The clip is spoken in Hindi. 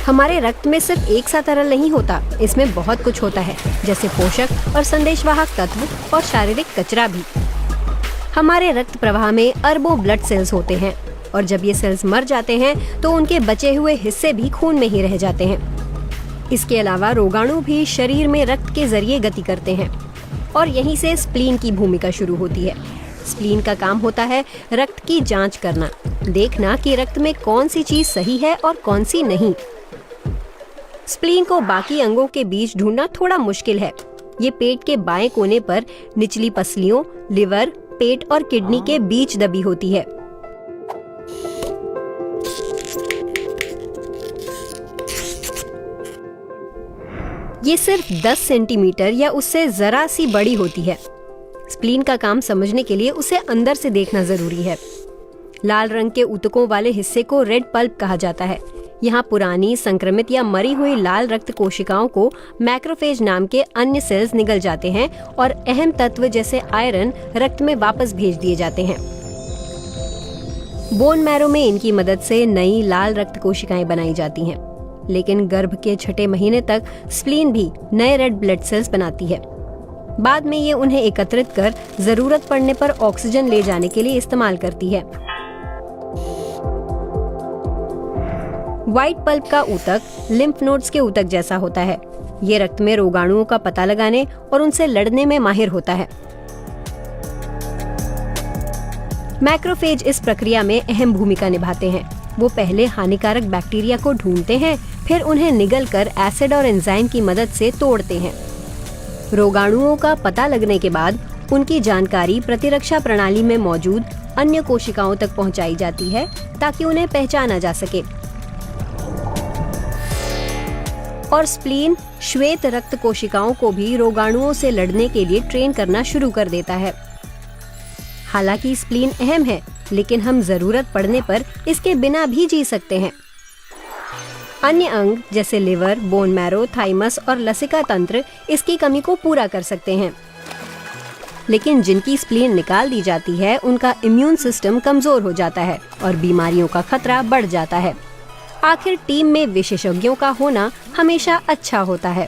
हमारे रक्त में सिर्फ एक सा तरल नहीं होता, इसमें बहुत कुछ होता है, जैसे पोषक और संदेशवाहक तत्व और शारीरिक कचरा भी। हमारे रक्त प्रवाह में अरबों ब्लड सेल्स होते हैं और जब ये सेल्स मर जाते हैं तो उनके बचे हुए हिस्से भी खून में ही रह जाते हैं। इसके अलावा रोगाणु भी शरीर में रक्त के जरिए गति करते हैं और यहीं से स्प्लीन की भूमिका शुरू होती है। स्प्लीन का काम होता है रक्त की जांच करना, देखना कि रक्त में कौन सी चीज सही है और कौन सी नहीं। स्प्लीन को बाकी अंगों के बीच ढूंढना थोड़ा मुश्किल है। ये पेट के बाएं कोने पर निचली पसलियों, लिवर, पेट और किडनी के बीच दबी होती है। ये सिर्फ 10 सेंटीमीटर या उससे जरा सी बड़ी होती है। स्प्लीन का काम समझने के लिए उसे अंदर से देखना जरूरी है। लाल रंग के ऊतकों वाले हिस्से को रेड पल्प कहा जाता है। यहाँ पुरानी, संक्रमित या मरी हुई लाल रक्त कोशिकाओं को मैक्रोफेज नाम के अन्य सेल्स निगल जाते हैं और अहम तत्व जैसे आयरन रक्त में वापस भेज दिए जाते हैं। बोन मैरो में इनकी मदद से नई लाल रक्त कोशिकाएं बनाई जाती हैं, लेकिन गर्भ के 6 महीने तक स्प्लीन भी नए रेड ब्लड सेल्स बनाती है। बाद में ये उन्हें एकत्रित कर जरूरत पड़ने पर ऑक्सीजन ले जाने के लिए इस्तेमाल करती है। व्हाइट पल्प का ऊतक लिम्फ नोड्स के ऊतक जैसा होता है। ये रक्त में रोगाणुओं का पता लगाने और उनसे लड़ने में माहिर होता है। मैक्रोफेज इस प्रक्रिया में अहम भूमिका निभाते हैं। वो पहले हानिकारक बैक्टीरिया को ढूंढते हैं, फिर उन्हें निगलकर एसिड और एंजाइम की मदद से तोड़ते हैं। रोगाणुओं का पता लगने के बाद उनकी जानकारी प्रतिरक्षा प्रणाली में मौजूद अन्य कोशिकाओं तक पहुंचाई जाती है ताकि उन्हें पहचाना जा सके। और स्प्लीन श्वेत रक्त कोशिकाओं को भी रोगाणुओं से लड़ने के लिए ट्रेन करना शुरू कर देता है। हालांकि स्प्लीन अहम है, लेकिन हम जरूरत पड़ने पर इसके बिना भी जी सकते हैं। अन्य अंग जैसे लिवर, बोन मैरो, थाइमस और लसिका तंत्र इसकी कमी को पूरा कर सकते हैं। लेकिन जिनकी स्प्लीन निकाल दी जाती है, उनका इम्यून सिस्टम कमजोर हो जाता है और बीमारियों का खतरा बढ़ जाता है। आखिर टीम में विशेषज्ञों का होना हमेशा अच्छा होता है।